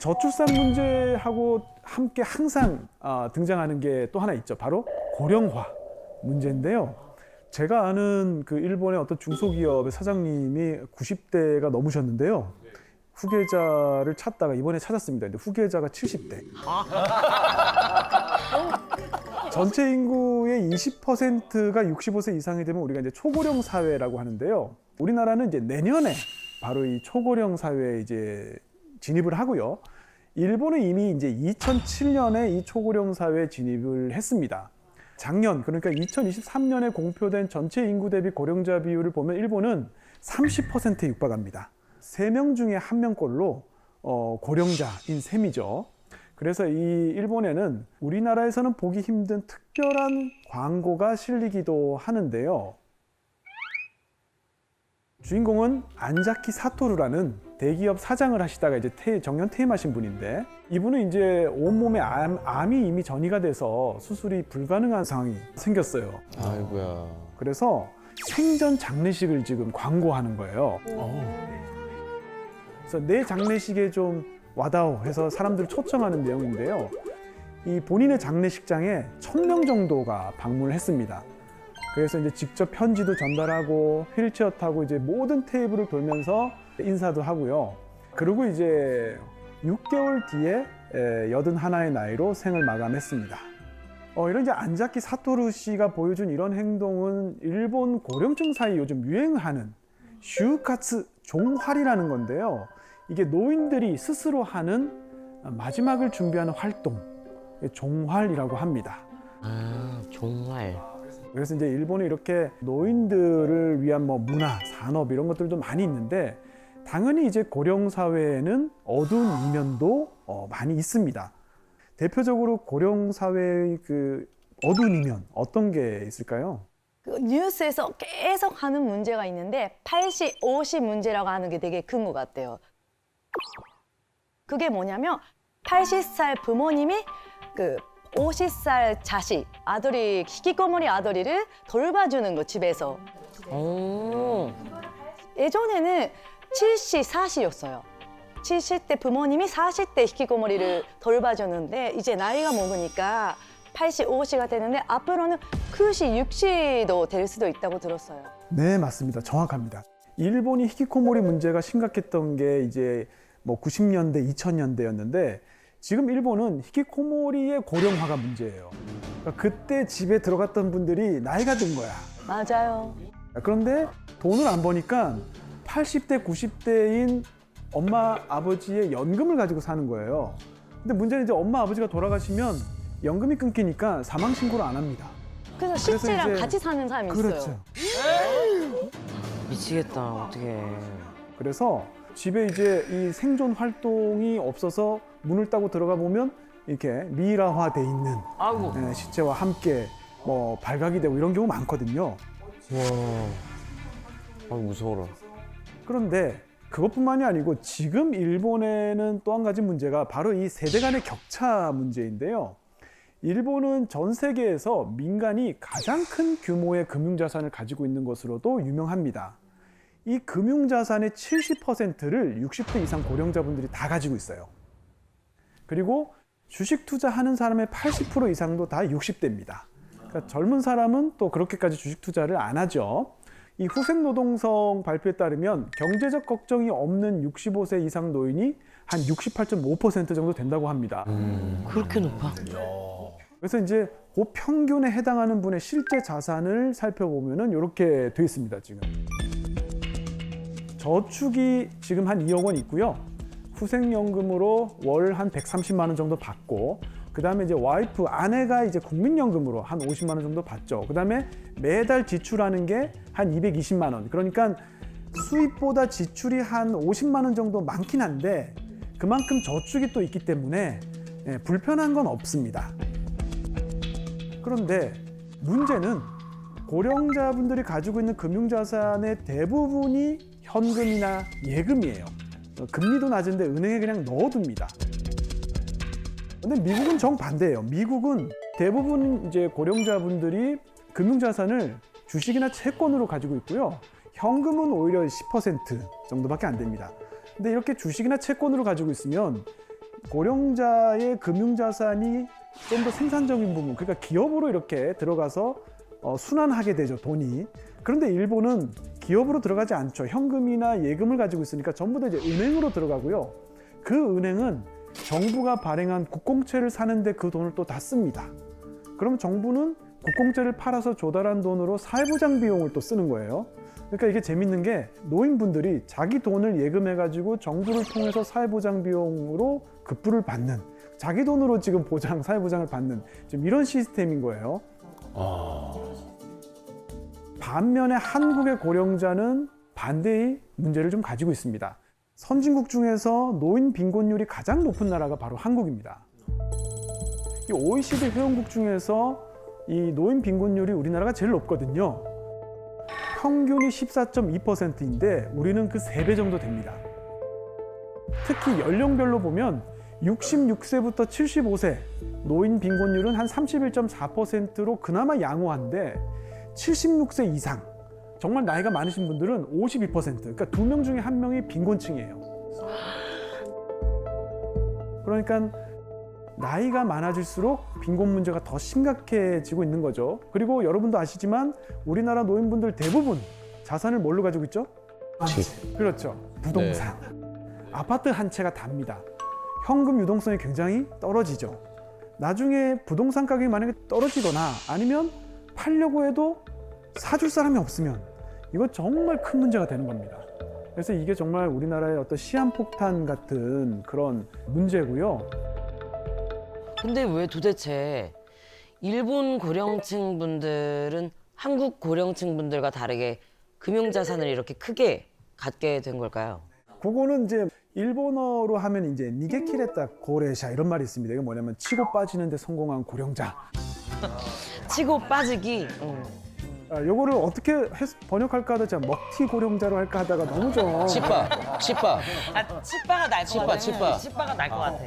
저출산 문제하고 함께 항상 등장하는 게 또 하나 있죠. 바로 고령화 문제인데요. 제가 아는 그 일본의 어떤 중소기업의 사장님이 90대가 넘으셨는데요. 후계자를 찾다가 이번에 찾았습니다. 근데 후계자가 70대. 전체 인구의 20%가 65세 이상이 되면 우리가 이제 초고령 사회라고 하는데요. 우리나라는 이제 내년에 바로 이 초고령 사회에 이제 진입을 하고요. 일본은 이미 이제 2007년에 이 초고령 사회에 진입을 했습니다. 작년, 그러니까 2023년에 공표된 전체 인구 대비 고령자 비율을 보면 일본은 30%에 육박합니다. 3명 중에 1명꼴로 고령자인 셈이죠. 그래서 이 일본에는 우리나라에서는 보기 힘든 특별한 광고가 실리기도 하는데요. 주인공은 안자키 사토루라는 대기업 사장을 하시다가 이제 정년 퇴임하신 분인데, 이분은 이제 온몸에 암이 이미 전이가 돼서 수술이 불가능한 상황이 생겼어요. 아이고야. 그래서 생전 장례식을 지금 광고하는 거예요. 그래서 내 장례식에 좀 와다오 해서 사람들을 초청하는 내용인데요. 이 본인의 장례식장에 1000명 정도가 방문을 했습니다. 그래서 이제 직접 편지도 전달하고 휠체어 타고 이제 모든 테이블을 돌면서 인사도 하고요. 그리고 이제 6개월 뒤에 81의 나이로 생을 마감했습니다. 이런 이제 안자키 사토루 씨가 보여준 이런 행동은 일본 고령층 사이 요즘 유행하는 슈카츠 종활이라는 건데요. 이게 노인들이 스스로 하는 마지막을 준비하는 활동, 종활이라고 합니다. 아, 종활. 그래서 이제 일본에 이렇게 노인들을 위한 뭐 문화, 산업 이런 것들도 많이 있는데, 당연히 이제 고령 사회에는 어두운 이면도 많이 있습니다. 대표적으로 고령 사회의 그 어두운 이면 어떤 게 있을까요? 그 뉴스에서 계속 하는 문제가 있는데 80, 50 문제라고 하는 게 되게 큰 것 같아요. 그게 뭐냐면 80살 부모님이 그 50살 자식, 아들이 히키코모리 아들이를 돌봐주는 거, 집에서. 오. 예전에는 70, 40였어요. 70대 부모님이 40대 히키코모리를 돌봐주는데 이제 나이가 먹으니까 80, 50가 되는데 앞으로는 90, 60도 될 수도 있다고 들었어요. 네, 맞습니다. 정확합니다. 일본이 히키코모리 문제가 심각했던 게 이제 뭐 90년대, 2000년대였는데 지금 일본은 히키코모리의 고령화가 문제예요. 그러니까 그때 집에 들어갔던 분들이 나이가 든 거야. 맞아요. 그런데 돈을 안 버니까 80대, 90대인 엄마, 아버지의 연금을 가지고 사는 거예요. 근데 문제는 이제 엄마, 아버지가 돌아가시면 연금이 끊기니까 사망 신고를 안 합니다. 그래서 실제랑 이제- 같이 사는 사람이 있어요. 그렇죠. 미치겠다. 어떡해. 그래서 집에 이제 이 생존 활동이 없어서 문을 따고 들어가 보면 이렇게 미라화돼 있는 아이고. 시체와 함께 뭐 발각이 되고 이런 경우 많거든요. 와. 아, 무서워라. 그런데 그것뿐만이 아니고 지금 일본에는 또 한 가지 문제가 바로 이 세대 간의 격차 문제인데요. 일본은 전 세계에서 민간이 가장 큰 규모의 금융자산을 가지고 있는 것으로도 유명합니다. 이 금융자산의 70%를 60대 이상 고령자분들이 다 가지고 있어요. 그리고 주식 투자하는 사람의 80% 이상도 다 60대입니다. 그러니까 젊은 사람은 또 그렇게까지 주식 투자를 안 하죠. 이 후생노동성 발표에 따르면 경제적 걱정이 없는 65세 이상 노인이 한 68.5% 정도 된다고 합니다. 그렇게 높아? 그래서 이제 그 평균에 해당하는 분의 실제 자산을 살펴보면은 이렇게 돼 있습니다, 지금. 저축이 지금 한 2억 원 있고요. 후생연금으로 월 한 130만 원 정도 받고, 그 다음에 이제 와이프, 아내가 이제 국민연금으로 한 50만 원 정도 받죠. 그 다음에 매달 지출하는 게 한 220만 원. 그러니까 수입보다 지출이 한 50만 원 정도 많긴 한데 그만큼 저축이 또 있기 때문에 불편한 건 없습니다. 그런데 문제는 고령자분들이 가지고 있는 금융자산의 대부분이 현금이나 예금이에요. 금리도 낮은데 은행에 그냥 넣어둡니다. 근데 미국은 정반대예요. 미국은 대부분 이제 고령자분들이 금융자산을 주식이나 채권으로 가지고 있고요. 현금은 오히려 10% 정도밖에 안 됩니다. 근데 이렇게 주식이나 채권으로 가지고 있으면 고령자의 금융자산이 좀 더 생산적인 부분, 그러니까 기업으로 이렇게 들어가서 순환하게 되죠, 돈이. 그런데 일본은 기업으로 들어가지 않죠. 현금이나 예금을 가지고 있으니까 전부 다 이제 은행으로 들어가고요. 그 은행은 정부가 발행한 국공채를 사는데 그 돈을 또 다 씁니다. 그럼 정부는 국공채를 팔아서 조달한 돈으로 사회보장 비용을 또 쓰는 거예요. 그러니까 이게 재밌는 게 노인분들이 자기 돈을 예금해가지고 정부를 통해서 사회보장 비용으로 급부를 받는, 자기 돈으로 지금 사회보장을 받는 지금 이런 시스템인 거예요. 반면에 한국의 고령자는 반대의 문제를 좀 가지고 있습니다. 선진국 중에서 노인 빈곤율이 가장 높은 나라가 바로 한국입니다. 이 OECD 회원국 중에서 이 노인 빈곤율이 우리나라가 제일 높거든요. 평균이 14.2%인데 우리는 그 3배 정도 됩니다. 특히 연령별로 보면 66세부터 75세 노인 빈곤율은 한 31.4%로 그나마 양호한데 76세 이상 정말 나이가 많으신 분들은 52%, 그러니까 2명 중에 1명이 빈곤층이에요. 그러니까 나이가 많아질수록 빈곤 문제가 더 심각해지고 있는 거죠. 그리고 여러분도 아시지만 우리나라 노인분들 대부분 자산을 뭘로 가지고 있죠? 집. 그렇죠. 부동산. 아파트 한 채가 답니다. 현금 유동성이 굉장히 떨어지죠. 나중에 부동산 가격이 만약에 떨어지거나 아니면 팔려고 해도 사줄 사람이 없으면 이거 정말 큰 문제가 되는 겁니다. 그래서 이게 정말 우리나라의 어떤 시한폭탄 같은 그런 문제고요. 근데 왜 도대체 일본 고령층 분들은 한국 고령층 분들과 다르게 금융자산을 이렇게 크게 갖게 된 걸까요? 그거는 이제 일본어로 하면 이제 니게키레타 고레샤 이런 말이 있습니다. 이게 뭐냐면 치고 빠지는데 성공한 고령자. 치고 빠지기. 요거를 어떻게 번역할까 하다 제가 먹튀 고령자로 할까 하다가 너무 좀 치빠. 아, 치빠가 날 것 같아. 치빠가 날 것 같아.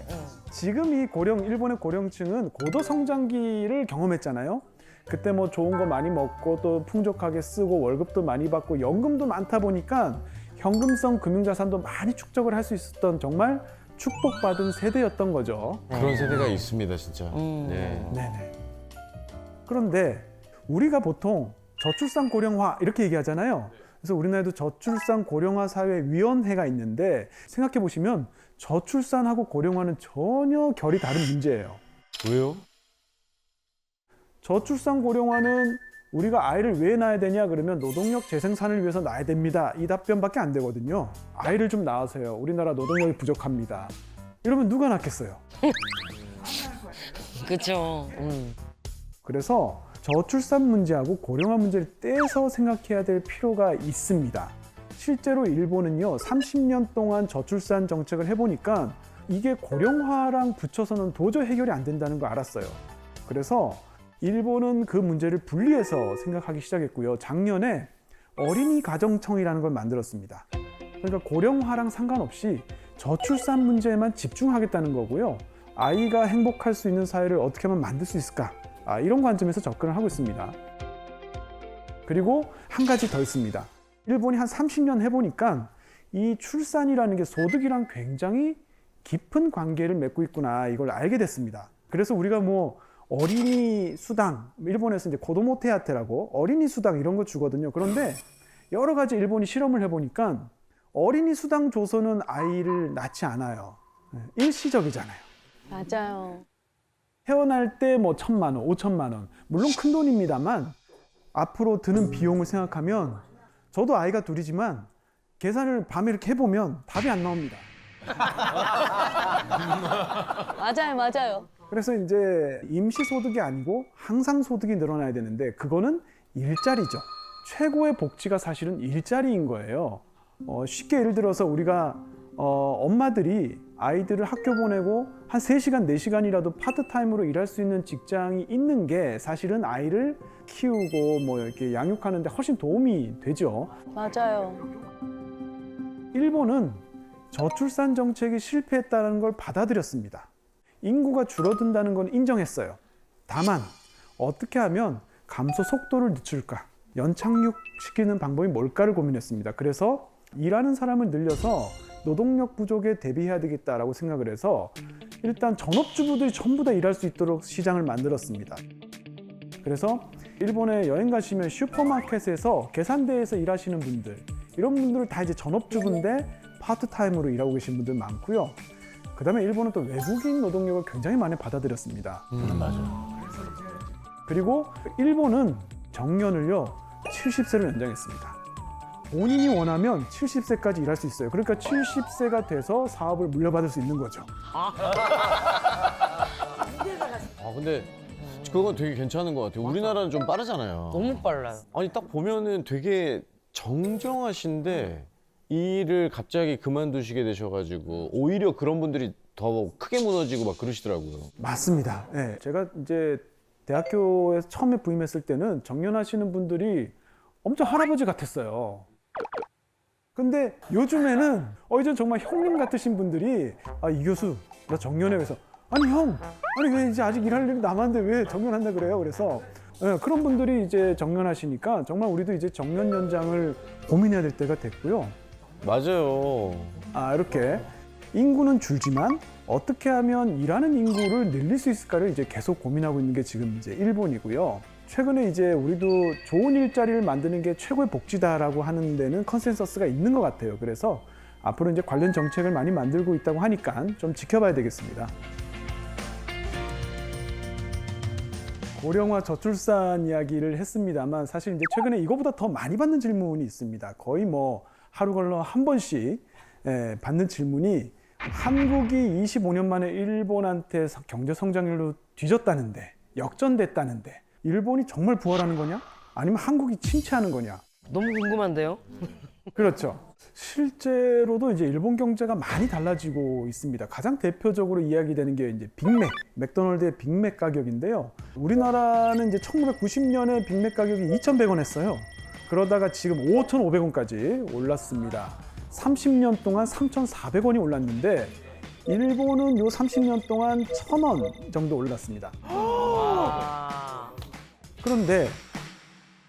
지금 이 일본의 고령층은 고도 성장기를 경험했잖아요. 그때 뭐 좋은 거 많이 먹고 또 풍족하게 쓰고 월급도 많이 받고 연금도 많다 보니까 현금성 금융자산도 많이 축적을 할 수 있었던 정말 축복받은 세대였던 거죠. 그런 세대가 있습니다, 진짜. 네. 네네. 그런데 우리가 보통 저출산 고령화 이렇게 얘기하잖아요. 그래서 우리나라에도 저출산 고령화 사회 위원회가 있는데 생각해 보시면 저출산하고 고령화는 전혀 결이 다른 문제예요. 왜요? 저출산 고령화는 우리가 아이를 왜 낳아야 되냐 그러면 노동력 재생산을 위해서 낳아야 됩니다. 이 답변밖에 안 되거든요. 아이를 좀 낳으세요. 우리나라 노동력이 부족합니다. 이러면 누가 낳겠어요? 그렇죠. 그래서 저출산 문제하고 고령화 문제를 떼서 생각해야 될 필요가 있습니다. 실제로 일본은요, 30년 동안 저출산 정책을 해보니까 이게 고령화랑 붙여서는 도저히 해결이 안 된다는 걸 알았어요. 그래서 일본은 그 문제를 분리해서 생각하기 시작했고요. 작년에 어린이 가정청이라는 걸 만들었습니다. 그러니까 고령화랑 상관없이 저출산 문제에만 집중하겠다는 거고요. 아이가 행복할 수 있는 사회를 어떻게 하면 만들 수 있을까? 이런 관점에서 접근을 하고 있습니다. 그리고 한 가지 더 있습니다. 일본이 한 30년 해보니까 이 출산이라는 게 소득이랑 굉장히 깊은 관계를 맺고 있구나 이걸 알게 됐습니다. 그래서 우리가 뭐 어린이 수당, 일본에서 이제 고도모 테아테라고 어린이 수당 이런 거 주거든요. 그런데 여러 가지 일본이 실험을 해보니까 어린이 수당 줘서는 아이를 낳지 않아요. 일시적이잖아요. 맞아요. 태어날 때 뭐 1,000만 원, 5천만 원, 물론 큰 돈입니다만 앞으로 드는 비용을 생각하면 저도 아이가 둘이지만 계산을 밤에 이렇게 해보면 답이 안 나옵니다. 맞아요. 그래서 이제 임시소득이 아니고 항상소득이 늘어나야 되는데 그거는 일자리죠. 최고의 복지가 사실은 일자리인 거예요. 쉽게 예를 들어서 우리가 엄마들이 아이들을 학교 보내고 한 3시간, 4시간이라도 파트타임으로 일할 수 있는 직장이 있는 게 사실은 아이를 키우고 뭐 이렇게 양육하는 데 훨씬 도움이 되죠. 맞아요. 일본은 저출산 정책이 실패했다는 걸 받아들였습니다. 인구가 줄어든다는 건 인정했어요. 다만 어떻게 하면 감소 속도를 늦출까? 연착륙시키는 방법이 뭘까를 고민했습니다. 그래서 일하는 사람을 늘려서 노동력 부족에 대비해야 되겠다라고 생각을 해서 일단 전업주부들이 전부 다 일할 수 있도록 시장을 만들었습니다. 그래서 일본에 여행 가시면 슈퍼마켓에서 계산대에서 일하시는 분들, 이런 분들은 다 이제 전업주부인데 파트타임으로 일하고 계신 분들 많고요. 그다음에 일본은 또 외국인 노동력을 굉장히 많이 받아들였습니다. 맞아. 그리고 일본은 정년을요 70세로 연장했습니다. 본인이 원하면 70세까지 일할 수 있어요. 그러니까 70세가 돼서 사업을 물려받을 수 있는 거죠. 근데 그건 되게 괜찮은 것 같아요. 우리나라는 좀 빠르잖아요. 너무 빨라요. 아니 딱 보면은 되게 정정하신데 일을 갑자기 그만두시게 되셔가지고 오히려 그런 분들이 더 크게 무너지고 막 그러시더라고요. 맞습니다. 네, 제가 이제 대학교에서 처음에 부임했을 때는 정년하시는 분들이 엄청 할아버지 같았어요. 근데 요즘에는 이제 정말 형님 같으신 분들이 이 교수 나 정년해. 그래서 아니 형, 아니 왜 이제 아직 일할 일이 남았는데 왜 정년한다 그래요? 그래서 그런 분들이 이제 정년하시니까 정말 우리도 이제 정년 연장을 고민해야 될 때가 됐고요. 맞아요. 이렇게 인구는 줄지만 어떻게 하면 일하는 인구를 늘릴 수 있을까를 이제 계속 고민하고 있는 게 지금 이제 일본이고요. 최근에 이제 우리도 좋은 일자리를 만드는 게 최고의 복지다라고 하는 데는 컨센서스가 있는 것 같아요. 그래서 앞으로 이제 관련 정책을 많이 만들고 있다고 하니까 좀 지켜봐야 되겠습니다. 고령화 저출산 이야기를 했습니다만 사실 이제 최근에 이거보다 더 많이 받는 질문이 있습니다. 거의 뭐 하루 걸러 한 번씩 받는 질문이 한국이 25년 만에 일본한테 경제 성장률로 뒤졌다는데, 역전됐다는데 일본이 정말 부활하는 거냐? 아니면 한국이 침체하는 거냐? 너무 궁금한데요? 그렇죠. 실제로도 이제 일본 경제가 많이 달라지고 있습니다. 가장 대표적으로 이야기되는 게 이제 빅맥, 맥도날드의 빅맥 가격인데요. 우리나라는 이제 1990년에 빅맥 가격이 2,100원 했어요. 그러다가 지금 5,500원까지 올랐습니다. 30년 동안 3,400원이 올랐는데 일본은 요 30년 동안 1,000원 정도 올랐습니다. 그런데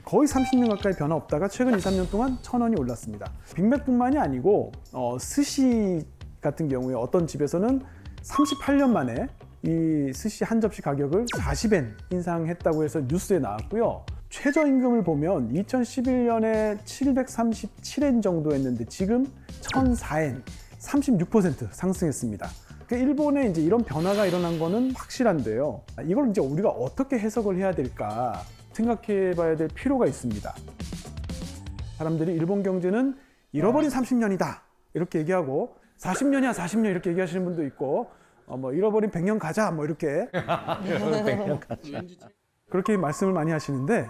거의 30년 가까이 변화 없다가 최근 2, 3년 동안 1,000원이 올랐습니다. 빅맥뿐만이 아니고 스시 같은 경우에 어떤 집에서는 38년 만에 이 스시 한 접시 가격을 40엔 인상했다고 해서 뉴스에 나왔고요. 최저임금을 보면 2011년에 737엔 정도였는데 지금 1,004엔, 36% 상승했습니다. 일본에 이제 이런 변화가 일어난 거는 확실한데요. 이걸 이제 우리가 어떻게 해석을 해야 될까 생각해 봐야 될 필요가 있습니다. 사람들이 일본 경제는 잃어버린 30년이다 이렇게 얘기하고 40년이야 40년 이렇게 얘기하시는 분도 있고 뭐 잃어버린 100년 가자 뭐 이렇게 100년 가자. 그렇게 말씀을 많이 하시는데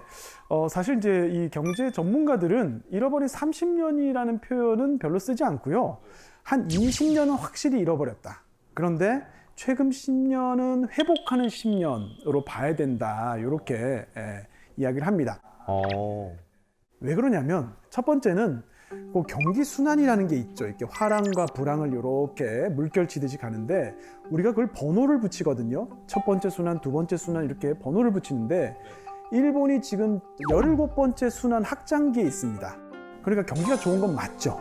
사실 이제 이 경제 전문가들은 잃어버린 30년이라는 표현은 별로 쓰지 않고요. 한 20년은 확실히 잃어버렸다. 그런데 최근 10년은 회복하는 10년으로 봐야 된다. 이렇게 이야기를 합니다. 왜 그러냐면 첫 번째는 그 경기 순환이라는 게 있죠. 이렇게 화랑과 불황을 이렇게 물결치듯이 가는데 우리가 그걸 번호를 붙이거든요. 첫 번째 순환, 두 번째 순환 이렇게 번호를 붙이는데 일본이 지금 17번째 순환 확장기에 있습니다. 그러니까 경기가 좋은 건 맞죠.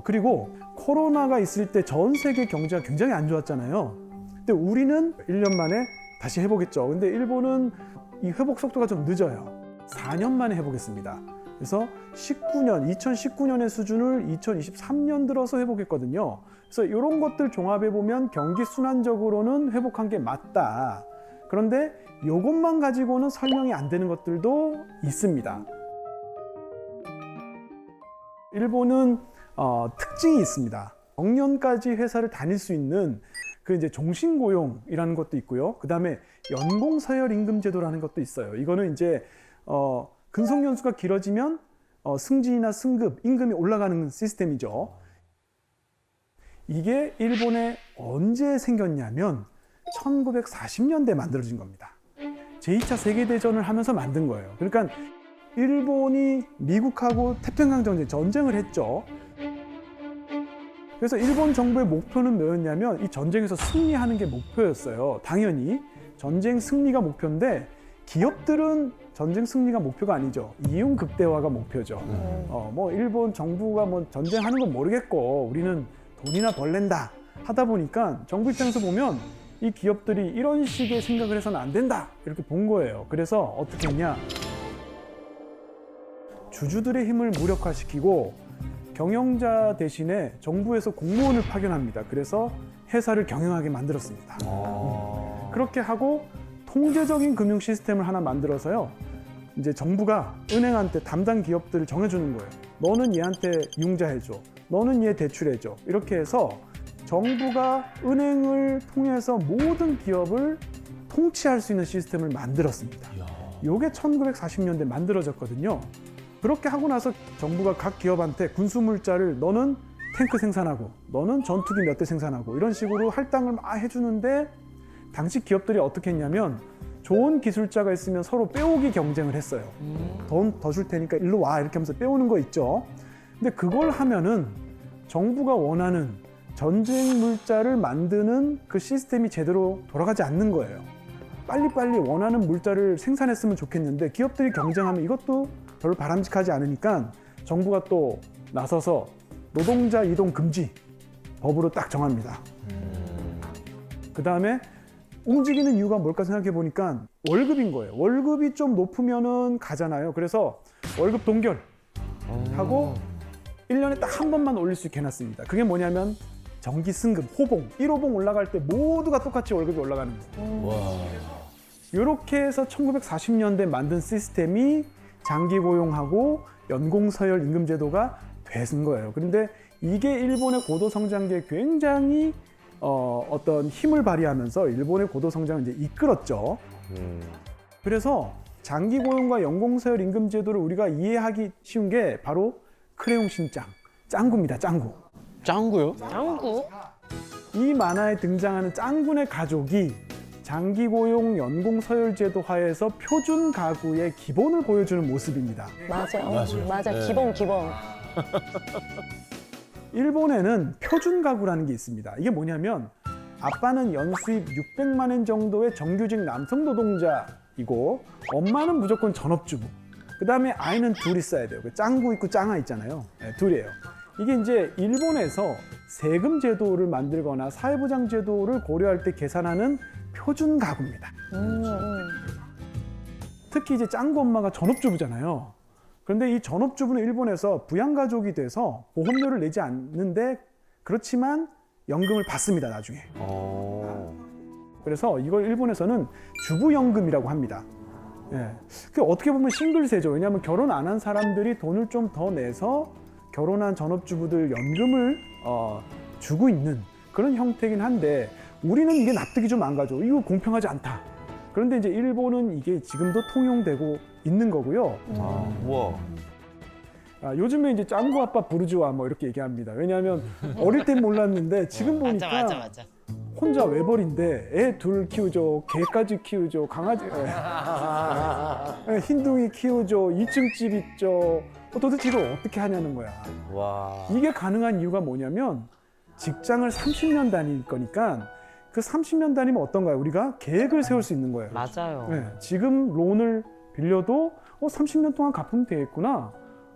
그리고 코로나가 있을 때 전 세계 경제가 굉장히 안 좋았잖아요. 근데 우리는 1년 만에 다시 회복했죠. 근데 일본은 이 회복 속도가 좀 늦어요. 4년 만에 회복했습니다. 그래서 2019년의 수준을 2023년 들어서 회복했거든요. 그래서 이런 것들 종합해 보면 경기 순환적으로는 회복한 게 맞다. 그런데 이것만 가지고는 설명이 안 되는 것들도 있습니다. 일본은 특징이 있습니다. 정년까지 회사를 다닐 수 있는 그 이제 종신고용이라는 것도 있고요. 그 다음에 연공서열임금제도라는 것도 있어요. 이거는 이제 근속연수가 길어지면 승진이나 승급, 임금이 올라가는 시스템이죠. 이게 일본에 언제 생겼냐면 1940년대에 만들어진 겁니다. 제2차 세계대전을 하면서 만든 거예요. 그러니까 일본이 미국하고 태평양 전쟁을 했죠. 그래서 일본 정부의 목표는 뭐였냐면 이 전쟁에서 승리하는 게 목표였어요. 당연히 전쟁 승리가 목표인데 기업들은 전쟁 승리가 목표가 아니죠. 이윤 극대화가 목표죠. 뭐 일본 정부가 뭐 전쟁하는 건 모르겠고 우리는 돈이나 벌랜다. 하다 보니까 정부 입장에서 보면 이 기업들이 이런 식의 생각을 해서는 안 된다 이렇게 본 거예요. 그래서 어떻게 했냐? 주주들의 힘을 무력화시키고 경영자 대신에 정부에서 공무원을 파견합니다. 그래서 회사를 경영하게 만들었습니다. 그렇게 하고 통제적인 금융 시스템을 하나 만들어서요. 이제 정부가 은행한테 담당 기업들을 정해주는 거예요. 너는 얘한테 융자해줘. 너는 얘 대출해줘. 이렇게 해서 정부가 은행을 통해서 모든 기업을 통치할 수 있는 시스템을 만들었습니다. 이게 1940년대 만들어졌거든요. 그렇게 하고 나서 정부가 각 기업한테 군수물자를 너는 탱크 생산하고 너는 전투기 몇 대 생산하고 이런 식으로 할당을 막 해주는데 당시 기업들이 어떻게 했냐면 좋은 기술자가 있으면 서로 빼오기 경쟁을 했어요. 돈 더 줄 테니까 일로 와 이렇게 하면서 빼오는 거 있죠. 근데 그걸 하면은 정부가 원하는 전쟁 물자를 만드는 그 시스템이 제대로 돌아가지 않는 거예요. 빨리빨리 원하는 물자를 생산했으면 좋겠는데 기업들이 경쟁하면 이것도 별로 바람직하지 않으니까 정부가 또 나서서 노동자 이동 금지 법으로 딱 정합니다. 그 다음에 움직이는 이유가 뭘까 생각해 보니까 월급인 거예요. 월급이 좀 높으면은 가잖아요. 그래서 월급 동결하고 1년에 딱 한 번만 올릴 수 있게 해놨습니다. 그게 뭐냐면 정기 승급, 호봉, 1호봉 올라갈 때 모두가 똑같이 월급이 올라가는 거예요. 와. 이렇게 해서 1940년대 만든 시스템이 장기 고용하고 연공 서열 임금 제도가 된 거예요. 그런데 이게 일본의 고도 성장기에 굉장히 어떤 힘을 발휘하면서 일본의 고도 성장을 이제 이끌었죠. 그래서 장기 고용과 연공 서열 임금 제도를 우리가 이해하기 쉬운 게 바로 크레용 신짱, 짱구입니다. 짱구. 짱구요? 짱구? 이 만화에 등장하는 짱군의 가족이 장기 고용 연공 서열 제도 하에서 표준 가구의 기본을 보여주는 모습입니다. 맞아. 네. 기본. 일본에는 표준 가구라는 게 있습니다. 이게 뭐냐면 아빠는 연수입 600만 엔 정도의 정규직 남성 노동자이고 엄마는 무조건 전업주부. 그 다음에 아이는 둘 있어야 돼요. 짱구 있고 짱아 있잖아요. 네, 둘이에요. 이게 이제 일본에서 세금 제도를 만들거나 사회보장 제도를 고려할 때 계산하는 표준 가구입니다. 특히 이제 짱구 엄마가 전업주부잖아요. 그런데 이 전업주부는 일본에서 부양가족이 돼서 보험료를 내지 않는데 그렇지만 연금을 받습니다, 나중에. 그래서 이걸 일본에서는 주부연금이라고 합니다. 예. 그 어떻게 보면 싱글세죠. 왜냐하면 결혼 안 한 사람들이 돈을 좀 더 내서 결혼한 전업주부들 연금을 주고 있는 그런 형태긴 한데 우리는 이게 납득이 좀 안 가죠. 이거 공평하지 않다. 그런데 이제 일본은 이게 지금도 통용되고 있는 거고요. 우와. 요즘에 이제 짱구 아빠 부르주아 뭐 이렇게 얘기합니다. 왜냐하면 어릴 땐 몰랐는데 지금 보니까 맞아. 혼자 외벌인데 애 둘 키우죠, 개까지 키우죠, 강아지, 흰둥이 키우죠, 2층 집 있죠. 도대체 이걸 어떻게 하냐는 거야. 와. 이게 가능한 이유가 뭐냐면 직장을 30년 다닐 거니까 그 30년 다니면 어떤가요? 우리가 계획을 세울 수 있는 거예요. 맞아요. 네, 지금 론을 빌려도 30년 동안 갚으면 되겠구나.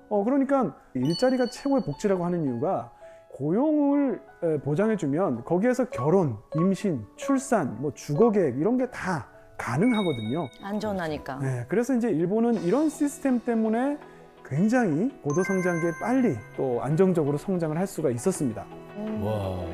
그러니까 일자리가 최고의 복지라고 하는 이유가 고용을 보장해주면 거기에서 결혼, 임신, 출산, 뭐 주거 계획 이런 게 다 가능하거든요. 안전하니까. 네, 그래서 이제 일본은 이런 시스템 때문에 굉장히 고도 성장기에 빨리 또 안정적으로 성장을 할 수가 있었습니다. 와.